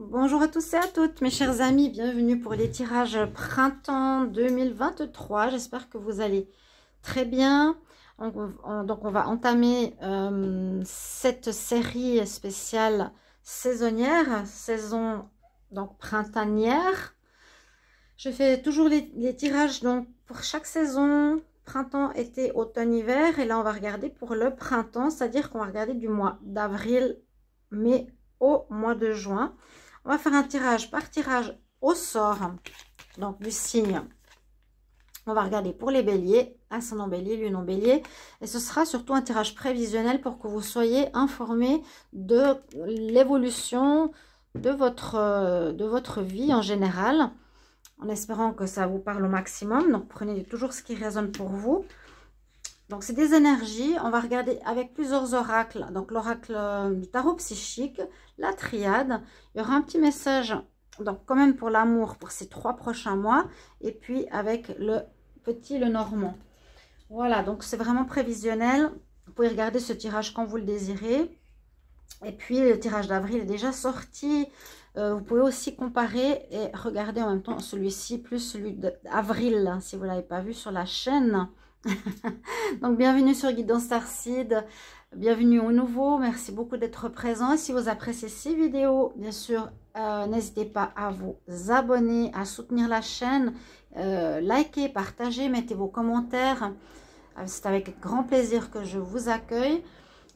Bonjour à tous et à toutes mes chers amis, bienvenue pour les tirages printemps 2023. J'espère que vous allez très bien. Donc on va entamer cette série spéciale saisonnière, saison donc printanière. Je fais toujours les tirages donc pour chaque saison, printemps, été, automne, hiver. Et là on va regarder pour le printemps, c'est-à-dire qu'on va regarder du mois d'avril, mai au mois de juin. On va faire un tirage par tirage au sort, donc du signe. On va regarder pour les béliers, ascendant bélier, lune en bélier. Et ce sera surtout un tirage prévisionnel pour que vous soyez informés de l'évolution de votre vie en général. En espérant que ça vous parle au maximum. Donc prenez toujours ce qui résonne pour vous. Donc c'est des énergies, on va regarder avec plusieurs oracles, donc l'oracle du tarot psychique, la triade, il y aura un petit message, donc quand même pour l'amour pour ces 3 prochains mois, et puis avec le normand. Voilà, donc c'est vraiment prévisionnel, vous pouvez regarder ce tirage quand vous le désirez, et puis le tirage d'avril est déjà sorti, vous pouvez aussi comparer et regarder en même temps celui-ci plus celui d'avril, si vous ne l'avez pas vu sur la chaîne. Donc bienvenue sur Guidance Starseed, bienvenue au nouveau, merci beaucoup d'être présent. Si vous appréciez ces vidéos, bien sûr, n'hésitez pas à vous abonner, à soutenir la chaîne, likez, partagez, mettez vos commentaires. C'est avec grand plaisir que je vous accueille.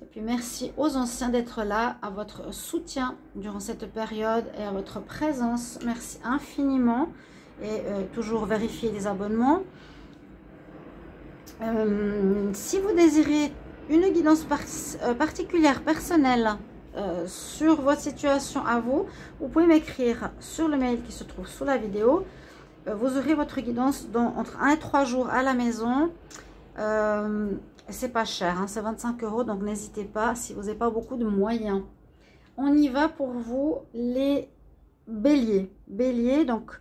Et puis merci aux anciens d'être là, à votre soutien durant cette période et à votre présence. Merci infiniment et toujours vérifier les abonnements. Si vous désirez une guidance particulière, personnelle sur votre situation à vous, vous pouvez m'écrire sur le mail qui se trouve sous la vidéo. Vous aurez votre guidance entre 1 et 3 jours à la maison. C'est pas cher, hein, c'est 25 €, donc n'hésitez pas si vous n'avez pas beaucoup de moyens. On y va pour vous les béliers. Bélier, donc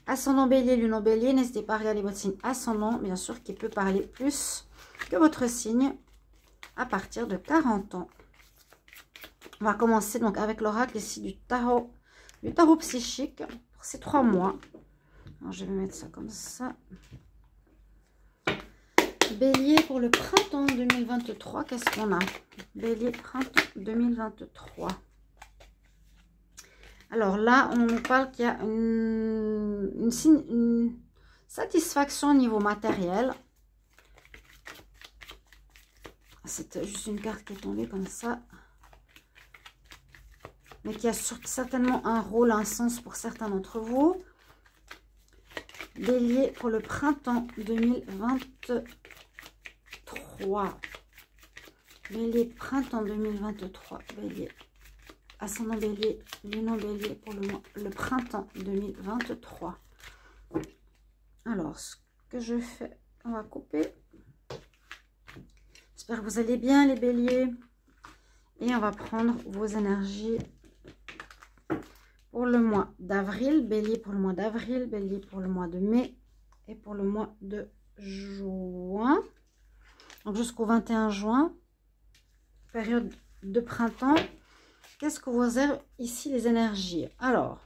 ascendant bélier, lune en bélier, n'hésitez pas à regarder votre signe ascendant, bien sûr, qui peut parler plus que votre signe à partir de 40 ans. On va commencer donc avec l'oracle ici du tarot psychique pour ces 3 mois. Alors, je vais mettre ça comme ça. Bélier pour le printemps 2023, qu'est-ce qu'on a? Bélier printemps 2023. Alors là, on nous parle qu'il y a une satisfaction au niveau matériel. C'est juste une carte qui est tombée comme ça. Mais qui a certainement un rôle, un sens pour certains d'entre vous. Bélier pour le printemps 2023. Bélier printemps 2023. Bélier. Ascendant bélier, lune en bélier pour le printemps 2023. Alors, ce que je fais, on va couper. J'espère que vous allez bien les béliers. Et on va prendre vos énergies pour le mois d'avril. Bélier pour le mois d'avril, bélier pour le mois de mai et pour le mois de juin. Donc jusqu'au 21 juin, période de printemps. Qu'est-ce que vous avez ici les énergies? Alors,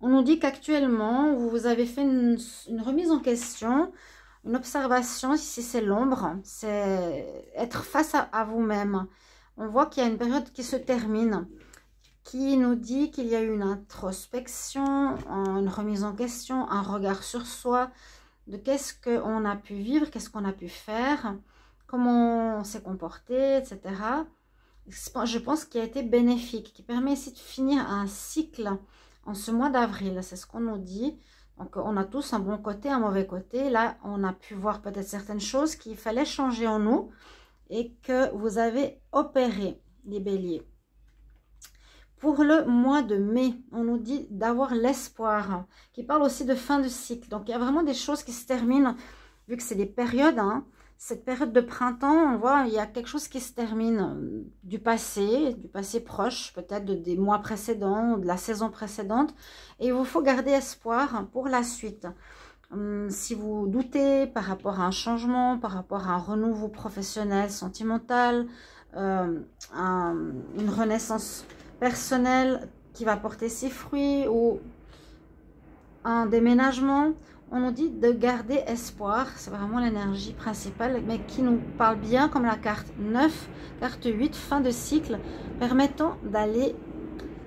on nous dit qu'actuellement, vous avez fait une remise en question, une observation, ici c'est l'ombre, c'est être face à vous-même. On voit qu'il y a une période qui se termine, qui nous dit qu'il y a eu une introspection, une remise en question, un regard sur soi, de qu'est-ce qu'on a pu vivre, qu'est-ce qu'on a pu faire, comment on s'est comporté, etc. Je pense qu'il a été bénéfique, qui permet ici de finir un cycle en ce mois d'avril. C'est ce qu'on nous dit. Donc, on a tous un bon côté, un mauvais côté. Là, on a pu voir peut-être certaines choses qu'il fallait changer en nous et que vous avez opéré, les béliers. Pour le mois de mai, on nous dit d'avoir l'espoir, qui parle aussi de fin de cycle. Donc, il y a vraiment des choses qui se terminent, vu que c'est des périodes, hein. Cette période de printemps, on voit, il y a quelque chose qui se termine du passé proche, peut-être des mois précédents, de la saison précédente. Et il vous faut garder espoir pour la suite. Si vous doutez par rapport à un changement, par rapport à un renouveau professionnel, sentimental, une renaissance personnelle, qui va porter ses fruits ou un déménagement. On nous dit de garder espoir, c'est vraiment l'énergie principale, mais qui nous parle bien comme la carte 9, carte 8, fin de cycle, permettant d'aller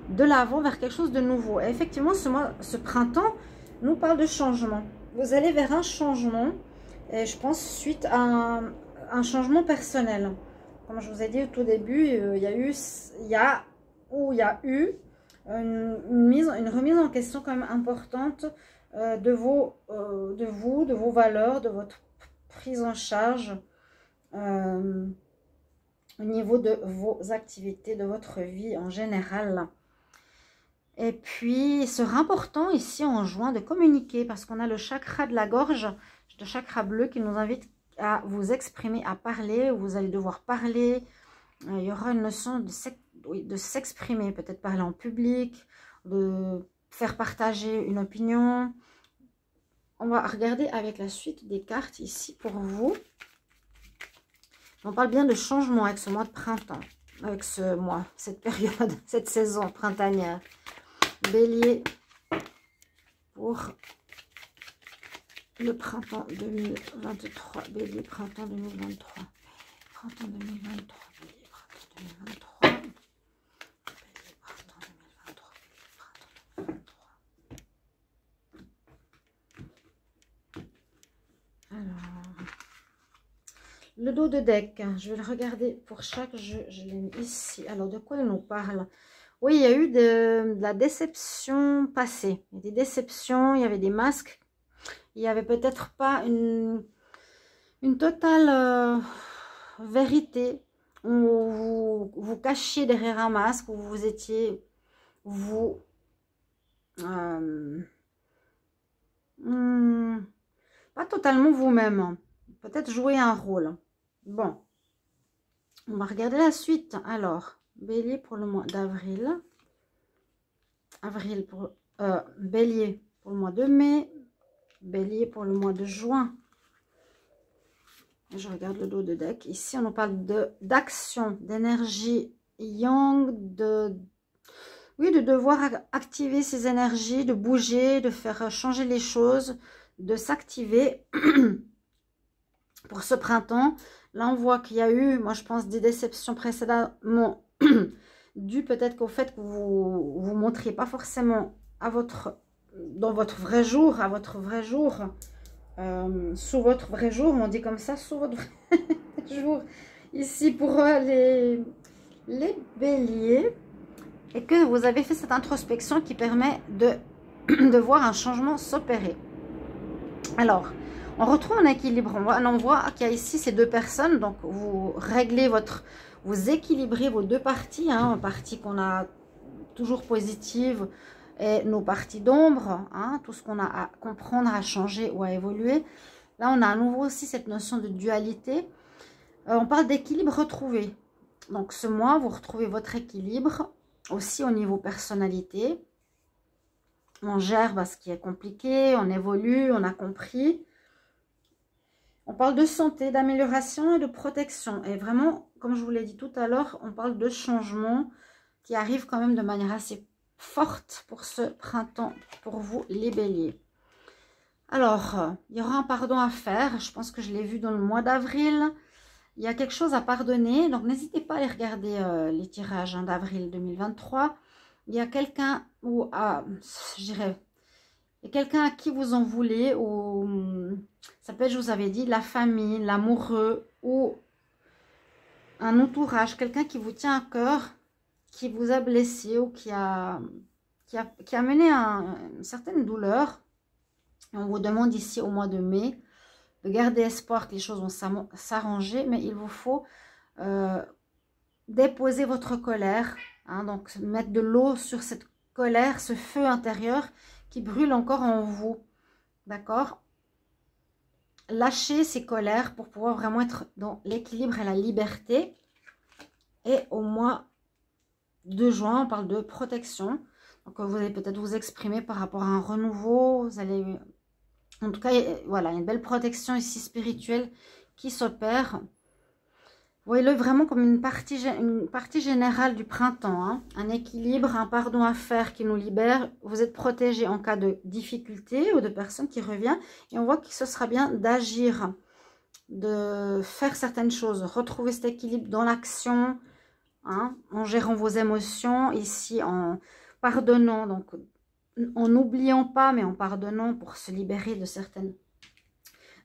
de l'avant vers quelque chose de nouveau. Et effectivement, ce printemps nous parle de changement. Vous allez vers un changement, et je pense suite à un changement personnel. Comme je vous ai dit au tout début, il y a eu une remise en question quand même importante de vos valeurs, de votre prise en charge au niveau de vos activités, de votre vie en général. Et puis, il sera important ici en juin de communiquer parce qu'on a le chakra de la gorge, le chakra bleu qui nous invite à vous exprimer, à parler. Vous allez devoir parler. Il y aura une notion de s'exprimer, peut-être parler en public, de faire partager une opinion. On va regarder avec la suite des cartes ici pour vous. On parle bien de changement avec ce mois de printemps, avec ce mois, cette période, cette saison printanière. Bélier pour le printemps 2023. Bélier, printemps 2023. Printemps 2023. Bélier, printemps 2023. Bélier, printemps 2023. Bélier, printemps 2023. Alors, le dos de deck, je vais le regarder pour chaque jeu. Je l'ai mis ici. Alors, de quoi il nous parle? Oui, il y a eu de la déception passée. Il y a des déceptions, il y avait des masques. Il n'y avait peut-être pas une totale vérité. Où vous cachiez derrière un masque, où vous étiez, pas totalement vous-même. Peut-être jouer un rôle. Bon, on va regarder la suite. Alors, Bélier pour le mois d'avril. Bélier pour le mois de mai. Bélier pour le mois de juin. Je regarde le dos de deck. Ici, on nous parle d'action, d'énergie yang, de devoir activer ses énergies, de bouger, de faire changer les choses, de s'activer pour ce printemps. Là, on voit qu'il y a eu, moi je pense, des déceptions précédemment dû peut-être qu'au fait que vous vous montriez pas forcément dans votre vrai jour, sous votre vrai jour, on dit comme ça, sous votre vrai jour, ici pour les béliers, et que vous avez fait cette introspection qui permet de voir un changement s'opérer. Alors, on retrouve un équilibre, on voit qu'il y a ici ces deux personnes, donc vous réglez vous équilibrez vos deux parties, hein, partie qu'on a toujours positive et nos parties d'ombre, hein, tout ce qu'on a à comprendre, à changer ou à évoluer. Là, on a à nouveau aussi cette notion de dualité. On parle d'équilibre retrouvé. Donc, ce mois, vous retrouvez votre équilibre aussi au niveau personnalité. On gère ce qui est compliqué, on évolue, on a compris. On parle de santé, d'amélioration et de protection. Et vraiment, comme je vous l'ai dit tout à l'heure, on parle de changement qui arrive quand même de manière assez forte pour ce printemps, pour vous les béliers. Alors, il y aura un pardon à faire. Je pense que je l'ai vu dans le mois d'avril. Il y a quelque chose à pardonner. Donc, n'hésitez pas à aller regarder les tirages d'avril 2023. Il y a quelqu'un ou je dirais... Et quelqu'un à qui vous en voulez, ou ça peut être, je vous avais dit, la famille, l'amoureux, ou un entourage, quelqu'un qui vous tient à cœur, qui vous a blessé ou qui a mené une certaine douleur. Et on vous demande ici au mois de mai de garder espoir que les choses vont s'arranger, mais il vous faut déposer votre colère, hein, donc mettre de l'eau sur cette colère, ce feu intérieur qui brûle encore en vous, d'accord? Lâchez ces colères pour pouvoir vraiment être dans l'équilibre et la liberté. Et au mois de juin, on parle de protection. Donc, vous allez peut-être vous exprimer par rapport à un renouveau. Vous allez, en tout cas, voilà, une belle protection ici spirituelle qui s'opère. Voyez-le vraiment comme une partie générale du printemps, hein. Un équilibre, un pardon à faire qui nous libère. Vous êtes protégé en cas de difficulté ou de personne qui revient. Et on voit que ce sera bien d'agir, de faire certaines choses, retrouver cet équilibre dans l'action, hein, en gérant vos émotions, ici en pardonnant, donc en n'oubliant pas, mais en pardonnant pour se libérer de certaines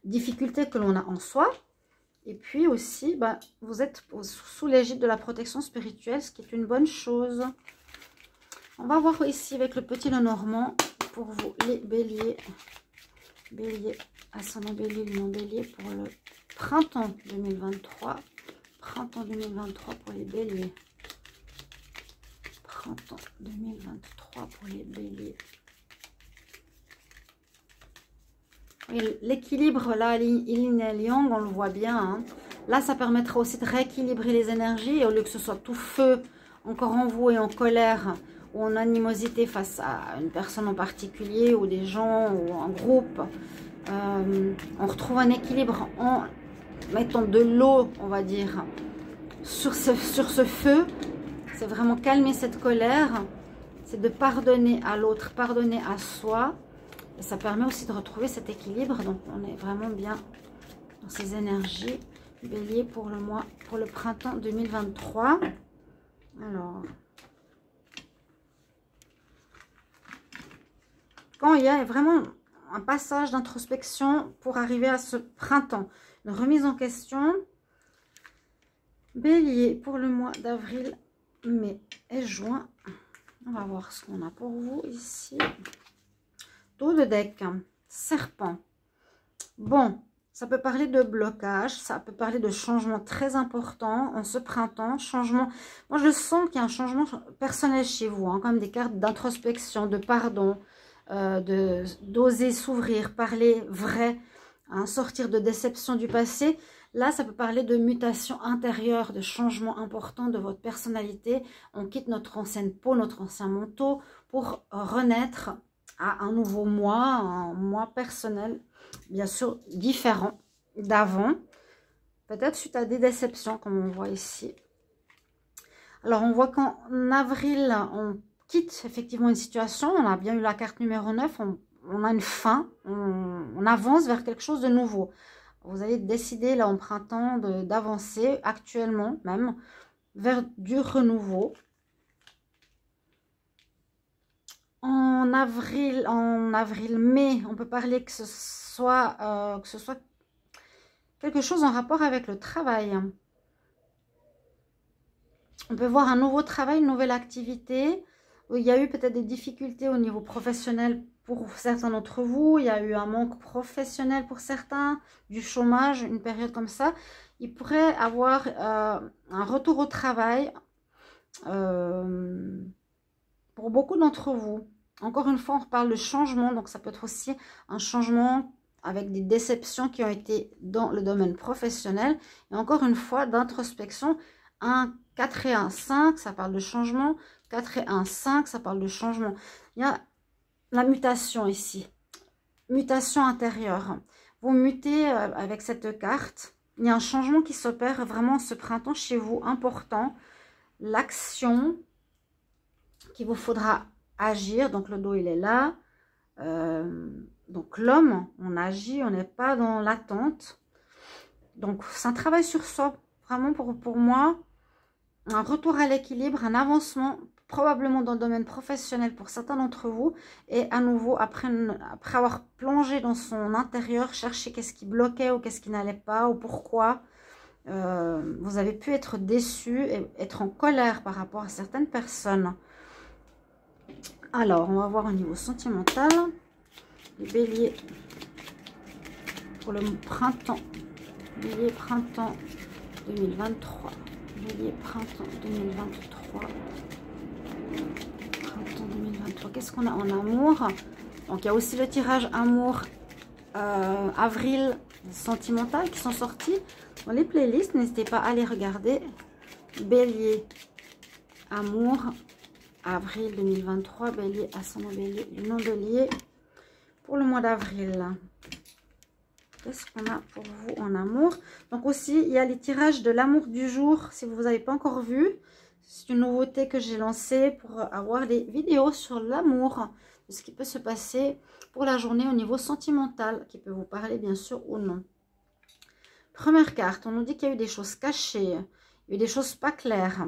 difficultés que l'on a en soi. Et puis aussi, bah, vous êtes sous l'égide de la protection spirituelle, ce qui est une bonne chose. On va voir ici avec le petit Lenormand pour vous, les béliers. Bélier, ascendant bélier, lion bélier pour le printemps 2023. Printemps 2023 pour les béliers. Printemps 2023 pour les béliers. L'équilibre, là, yin et yang, on le voit bien. Hein. Là, ça permettra aussi de rééquilibrer les énergies. Et au lieu que ce soit tout feu, encore en vous et en colère, ou en animosité face à une personne en particulier, ou des gens, ou un groupe, on retrouve un équilibre en mettant de l'eau, on va dire, sur ce feu. C'est vraiment calmer cette colère. C'est de pardonner à l'autre, pardonner à soi. Et ça permet aussi de retrouver cet équilibre. Donc, on est vraiment bien dans ces énergies. Bélier pour le mois, pour le printemps 2023. Alors, quand il y a vraiment un passage d'introspection pour arriver à ce printemps, une remise en question. Bélier pour le mois d'avril, mai et juin. On va voir ce qu'on a pour vous ici. Dos de deck, serpent. Bon, ça peut parler de blocage, ça peut parler de changement très important en ce printemps. Changement, moi je sens qu'il y a un changement personnel chez vous, hein, comme des cartes d'introspection, de pardon, d'oser s'ouvrir, parler vrai, hein, sortir de déception du passé. Là, ça peut parler de mutation intérieure, de changement important de votre personnalité. On quitte notre ancienne peau, notre ancien manteau pour renaître à un nouveau moi, un moi personnel, bien sûr, différent d'avant. Peut-être suite à des déceptions, comme on voit ici. Alors, on voit qu'en avril, on quitte effectivement une situation. On a bien eu la carte numéro 9. On a une fin. On avance vers quelque chose de nouveau. Vous avez décidé, là, en printemps, d'avancer, actuellement même, vers du renouveau. En avril, mai, on peut parler que ce soit quelque chose en rapport avec le travail. On peut voir un nouveau travail, une nouvelle activité. Il y a eu peut-être des difficultés au niveau professionnel pour certains d'entre vous. Il y a eu un manque professionnel pour certains, du chômage, une période comme ça. Il pourrait avoir un retour au travail pour beaucoup d'entre vous. Encore une fois, on reparle de changement. Donc, ça peut être aussi un changement avec des déceptions qui ont été dans le domaine professionnel. Et encore une fois, d'introspection. 4 et 1, 5, ça parle de changement. 4 et 1, 5, ça parle de changement. Il y a la mutation ici. Mutation intérieure. Vous mutez avec cette carte. Il y a un changement qui s'opère vraiment ce printemps chez vous, important. L'action qu'il vous faudra agir. Donc, le dos, il est là. Donc, l'homme, on agit, on n'est pas dans l'attente. Donc, c'est un travail sur soi. Vraiment, pour moi, un retour à l'équilibre, un avancement, probablement dans le domaine professionnel pour certains d'entre vous. Et à nouveau, après avoir plongé dans son intérieur, chercher qu'est-ce qui bloquait ou qu'est-ce qui n'allait pas ou pourquoi. Vous avez pu être déçu et être en colère par rapport à certaines personnes. Alors, on va voir au niveau sentimental. Les béliers pour le printemps. Bélier printemps 2023. Bélier printemps 2023. Printemps 2023. Qu'est-ce qu'on a en amour? Donc, il y a aussi le tirage amour avril sentimental qui sont sortis dans les playlists. N'hésitez pas à les regarder. Bélier amour avril 2023. Bélier ascendant bélier, lion bélier pour le mois d'avril. Qu'est-ce qu'on a pour vous en amour? Donc aussi, il y a les tirages de l'amour du jour. Si vous n'avez pas encore vu, c'est une nouveauté que j'ai lancée pour avoir des vidéos sur l'amour, de ce qui peut se passer pour la journée au niveau sentimental, qui peut vous parler bien sûr ou non. Première carte, on nous dit qu'il y a eu des choses cachées, il y a eu des choses pas claires,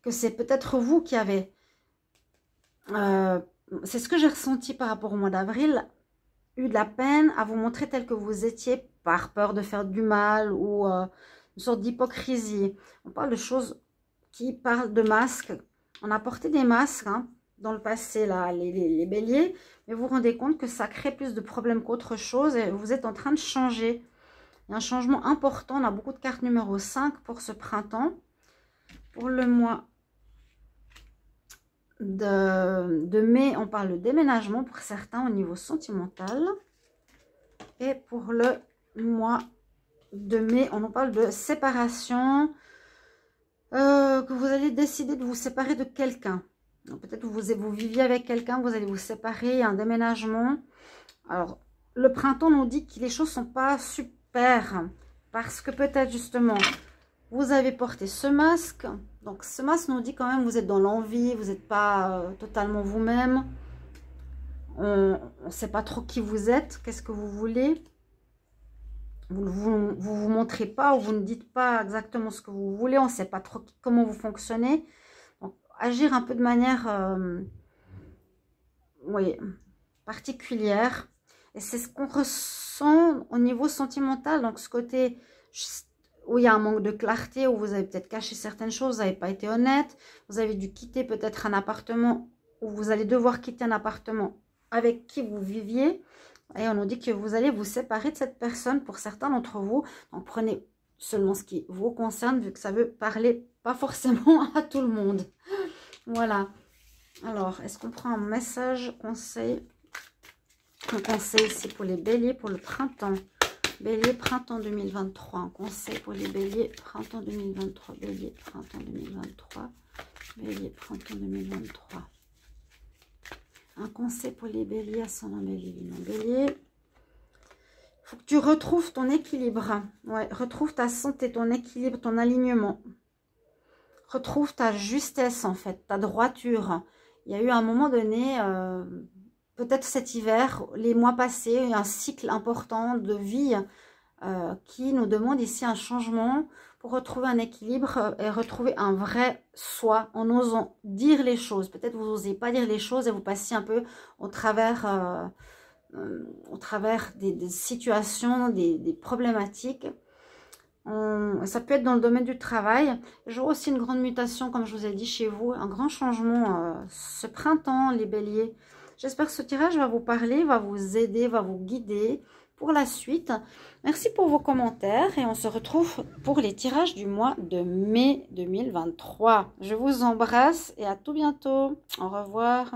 que c'est peut-être vous qui avez... c'est ce que j'ai ressenti par rapport au mois d'avril, eu de la peine à vous montrer tel que vous étiez par peur de faire du mal ou une sorte d'hypocrisie. On parle de choses qui parlent de masques. On a porté des masques dans le passé, là, les béliers, mais vous vous rendez compte que ça crée plus de problèmes qu'autre chose et vous êtes en train de changer. Il y a un changement important. On a beaucoup de cartes numéro 5 pour ce printemps. Pour le mois de mai, on parle de déménagement pour certains au niveau sentimental. Et pour le mois de mai, on en parle de séparation. Que vous allez décider de vous séparer de quelqu'un. Peut-être que vous viviez avec quelqu'un, vous allez vous séparer, un déménagement. Alors, le printemps nous dit que les choses ne sont pas super. Parce que peut-être justement, vous avez porté ce masque. Donc, ce masque nous dit quand même que vous êtes dans l'envie, vous n'êtes pas totalement vous-même. On ne sait pas trop qui vous êtes, qu'est-ce que vous voulez. Vous ne vous montrez pas ou vous ne dites pas exactement ce que vous voulez. On ne sait pas trop comment vous fonctionnez. Donc, agir un peu de manière oui, particulière. Et c'est ce qu'on ressent au niveau sentimental. Donc, ce côté où il y a un manque de clarté, où vous avez peut-être caché certaines choses, vous n'avez pas été honnête. Vous avez dû quitter peut-être un appartement, ou vous allez devoir quitter un appartement avec qui vous viviez. Et on nous dit que vous allez vous séparer de cette personne pour certains d'entre vous. Donc, prenez seulement ce qui vous concerne, vu que ça veut parler pas forcément à tout le monde. Voilà. Alors, est-ce qu'on prend un message, conseil? Un conseil ici pour les béliers, pour le printemps. Bélier, printemps 2023. Un conseil pour les béliers, printemps 2023. Bélier, printemps 2023. Bélier, printemps 2023. Un conseil pour les béliers, ascendant bélier, lumière bélier. Il faut que tu retrouves ton équilibre. Ouais, retrouve ta santé, ton équilibre, ton alignement. Retrouve ta justesse, en fait, ta droiture. Il y a eu un moment donné, peut-être cet hiver, les mois passés, un cycle important de vie qui nous demande ici un changement pour retrouver un équilibre et retrouver un vrai soi en osant dire les choses. Peut-être vous n'osez pas dire les choses et vous passez un peu au travers des situations, des problématiques. Ça peut être dans le domaine du travail. Je vois aussi une grande mutation, comme je vous ai dit, chez vous. Un grand changement ce printemps, les béliers. J'espère que ce tirage va vous parler, va vous aider, va vous guider pour la suite. Merci pour vos commentaires et on se retrouve pour les tirages du mois de mai 2023. Je vous embrasse et à tout bientôt. Au revoir.